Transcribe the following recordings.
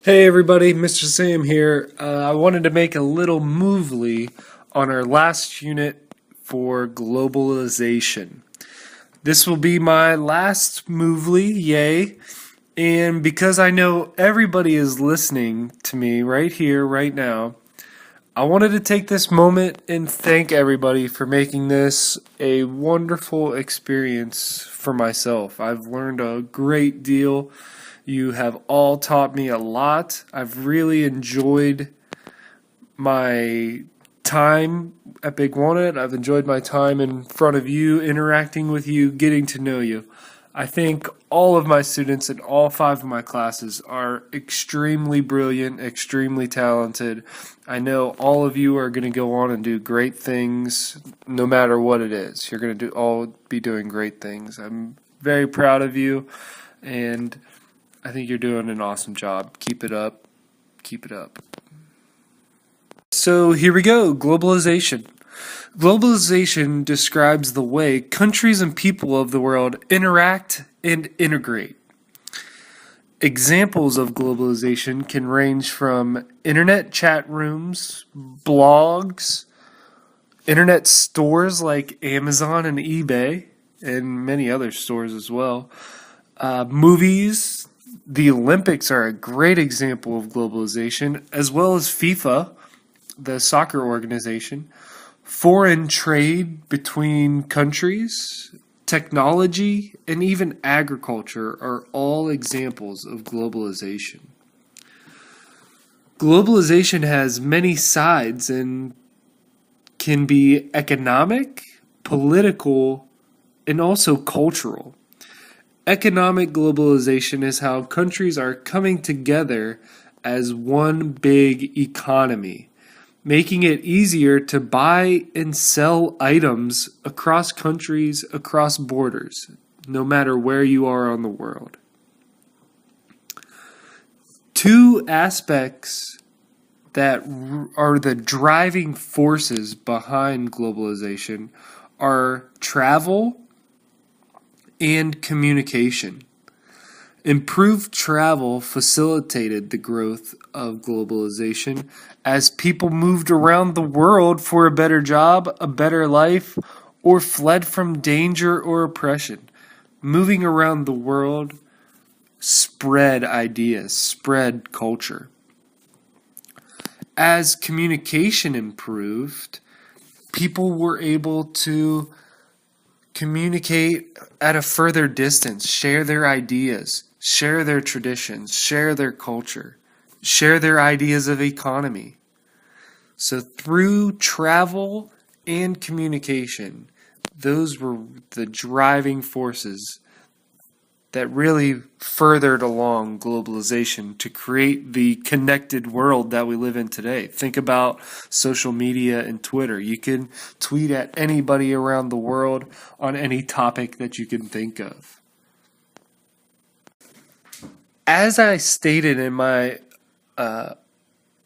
Hey everybody, Mr. Sam here. I wanted to make a little movely on our last unit for globalization. This will be my last movely, yay. And because I know everybody is listening to me right here, right now, I wanted to take this moment and thank everybody for making this a wonderful experience for myself. I've learned a great deal. You have all taught me a lot. I've really enjoyed my time at Big Walnut. I've enjoyed my time in front of you, interacting with you, getting to know you. I think all of my students in all five of my classes are extremely brilliant, extremely talented. I know all of you are going to go on and do great things no matter what it is. You're going to all be doing great things. I'm very proud of you, and I think you're doing an awesome job. Keep it up. Keep it up. So here we go, globalization. Globalization describes the way countries and people of the world interact and integrate. Examples of globalization can range from internet chat rooms, blogs, internet stores like Amazon and eBay, and many other stores as well. Movies, the Olympics are a great example of globalization, as well as FIFA, the soccer organization. Foreign trade between countries, technology, and even agriculture are all examples of globalization. Globalization has many sides and can be economic, political, and also cultural. Economic globalization is how countries are coming together as one big economy, making it easier to buy and sell items across countries, across borders, no matter where you are on the world. Two aspects that are the driving forces behind globalization are travel and communication. Improved travel facilitated the growth of globalization as people moved around the world for a better job, a better life, or fled from danger or oppression. Moving around the world spread ideas, spread culture. As communication improved, people were able to communicate at a further distance, share their ideas, share their traditions, share their culture, share their ideas of economy. So through travel and communication, those were the driving forces that really furthered along globalization to create the connected world that we live in today. Think about social media and Twitter. You can tweet at anybody around the world on any topic that you can think of. As I stated in my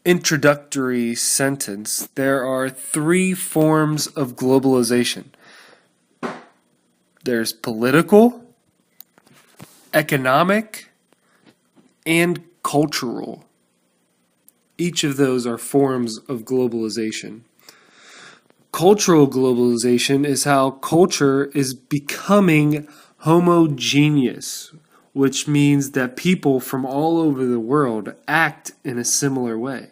introductory sentence, there are three forms of globalization. There's political, economic, and cultural. Each of those are forms of globalization. Cultural globalization is how culture is becoming homogeneous, which means that people from all over the world act in a similar way.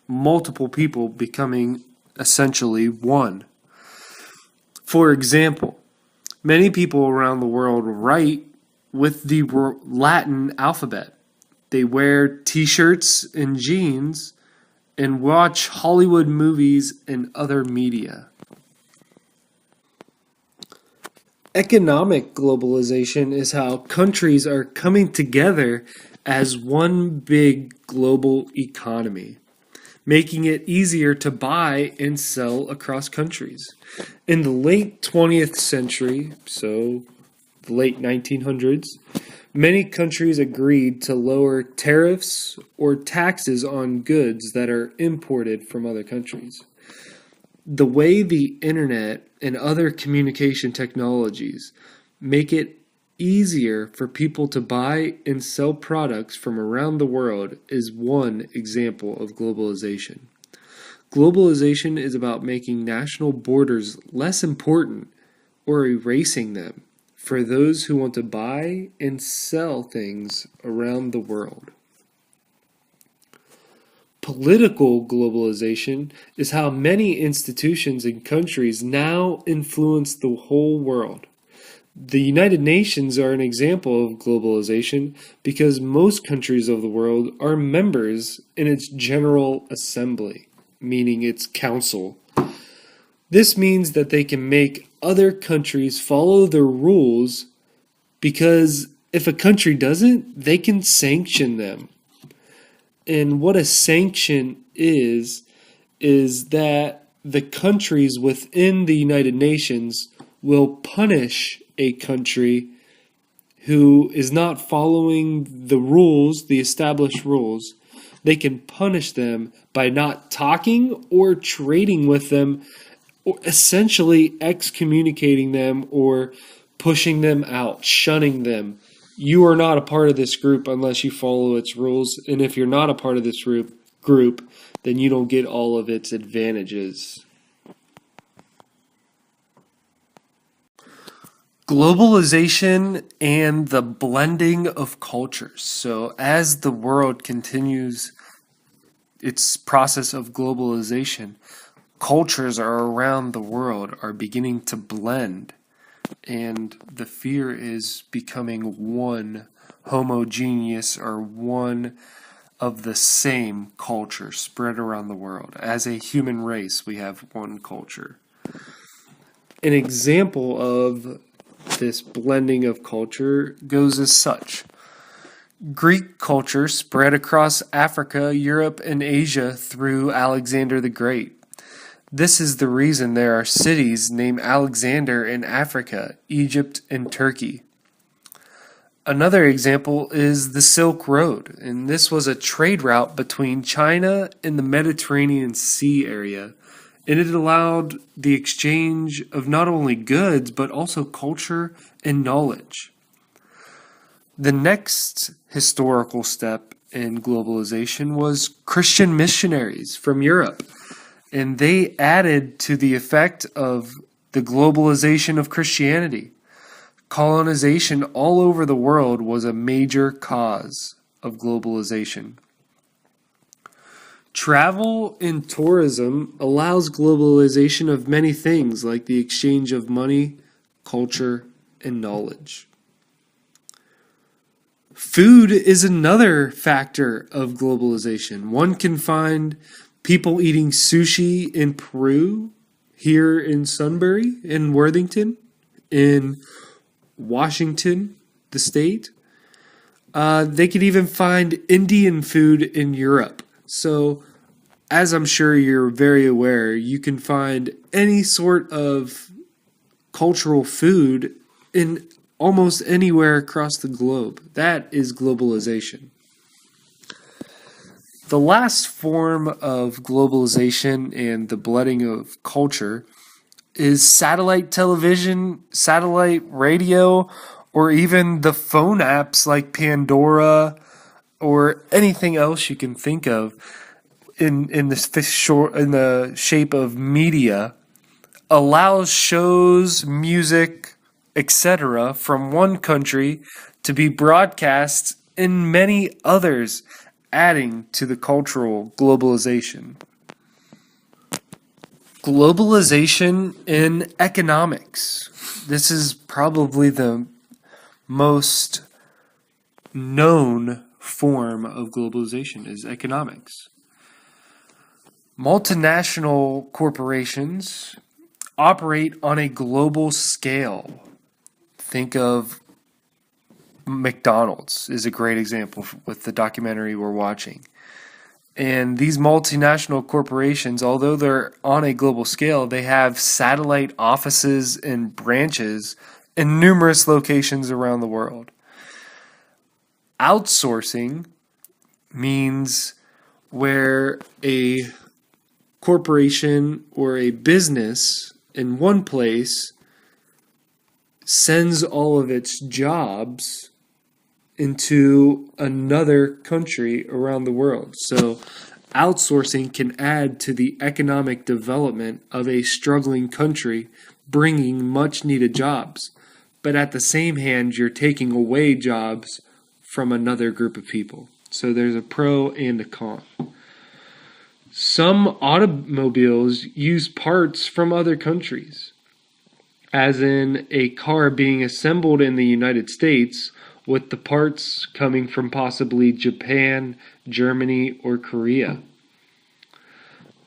Multiple people becoming essentially one. For example, many people around the world write with the Latin alphabet. They wear t-shirts and jeans and watch Hollywood movies and other media. Economic globalization is how countries are coming together as one big global economy, making it easier to buy and sell across countries. In the late 20th century, so the late 1900s, many countries agreed to lower tariffs or taxes on goods that are imported from other countries. The way the internet and other communication technologies make it easier for people to buy and sell products from around the world is one example of globalization. Globalization is about making national borders less important or erasing them for those who want to buy and sell things around the world. Political globalization is how many institutions and countries now influence the whole world. The United Nations are an example of globalization because most countries of the world are members in its General Assembly, meaning its council. This means that they can make other countries follow their rules because if a country doesn't, they can sanction them. And what a sanction is that the countries within the United Nations will punish a country who is not following the rules, the established rules. They can punish them by not talking or trading with them, or essentially excommunicating them or pushing them out, shunning them. You are not a part of this group unless you follow its rules, and if you're not a part of this group, then you don't get all of its advantages. Globalization and the blending of cultures. So as the world continues its process of globalization, cultures around the world are beginning to blend, and the fear is becoming one homogeneous or one of the same culture spread around the world. As a human race, we have one culture. An example of this blending of culture goes as such. Greek culture spread across Africa, Europe, and Asia through Alexander the Great. This is the reason there are cities named Alexander in Africa, Egypt, and Turkey. Another example is the Silk Road, and this was a trade route between China and the Mediterranean Sea area, and it allowed the exchange of not only goods but also culture and knowledge. The next historical step in globalization was Christian missionaries from Europe, and they added to the effect of the globalization of Christianity. Colonization all over the world was a major cause of globalization. Travel and tourism allows globalization of many things like the exchange of money, culture, and knowledge. Food is another factor of globalization. One can find people eating sushi in Peru, here in Sunbury, in Worthington, in Washington, the state. They could even find Indian food in Europe. So, as I'm sure you're very aware, you can find any sort of cultural food in almost anywhere across the globe. That is globalization. The last form of globalization and the blending of culture is satellite television, satellite radio, or even the phone apps like Pandora or anything else you can think of in the shape of media allows shows, music, etc. from one country to be broadcast in many others, adding to the cultural globalization. Globalization in economics. This is probably the most known form of globalization is economics. Multinational corporations operate on a global scale. Think of McDonald's is a great example with the documentary we're watching. And these multinational corporations, although they're on a global scale, they have satellite offices and branches in numerous locations around the world. Outsourcing means where a corporation or a business in one place sends all of its jobs into another country around the world. So outsourcing can add to the economic development of a struggling country, bringing much needed jobs. But at the same hand, you're taking away jobs from another group of people. So there's a pro and a con. Some automobiles use parts from other countries, as in a car being assembled in the United States with the parts coming from possibly Japan, Germany, or Korea.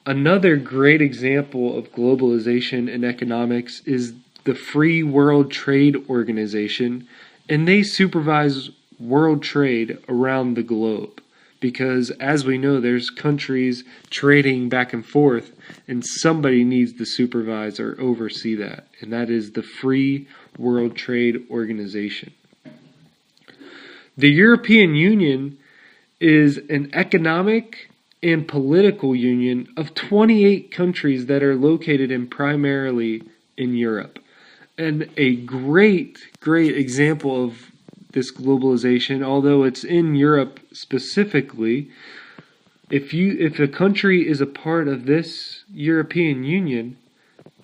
Another great example of globalization in economics is the Free World Trade Organization, and they supervise world trade around the globe. Because as we know, there's countries trading back and forth, and somebody needs to supervise or oversee that, and that is the Free World Trade Organization. The European Union is an economic and political union of 28 countries that are located primarily in Europe. And a great example of this globalization, although it's in Europe specifically, if a country is a part of this European Union,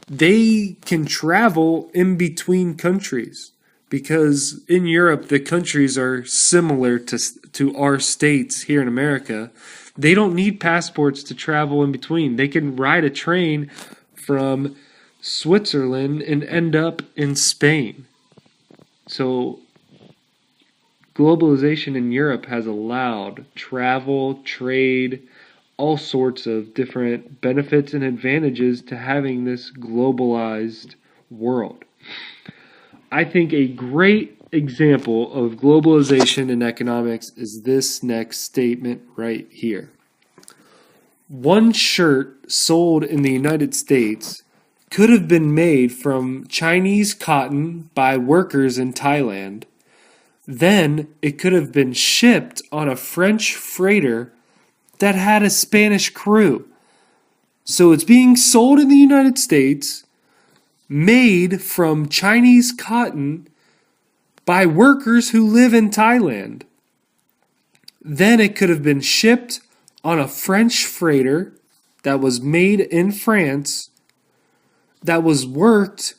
they can travel in between countries. Because in Europe, the countries are similar to our states here in America. They don't need passports to travel in between. They can ride a train from Switzerland and end up in Spain. So globalization in Europe has allowed travel, trade, all sorts of different benefits and advantages to having this globalized world. I think a great example of globalization in economics is this next statement right here. One shirt sold in the United States could have been made from Chinese cotton by workers in Thailand. Then it could have been shipped on a French freighter that had a Spanish crew. So it's being sold in the United States, made from Chinese cotton by workers who live in Thailand. Then it could have been shipped on a French freighter that was made in France, that was worked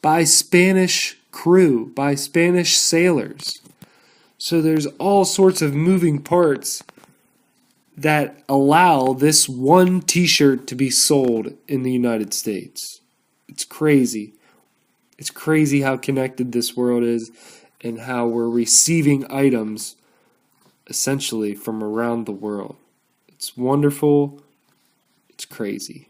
by Spanish crew, by Spanish sailors. So there's all sorts of moving parts that allow this one t-shirt to be sold in the United States. It's crazy. It's crazy how connected this world is and how we're receiving items essentially from around the world. It's wonderful. It's crazy.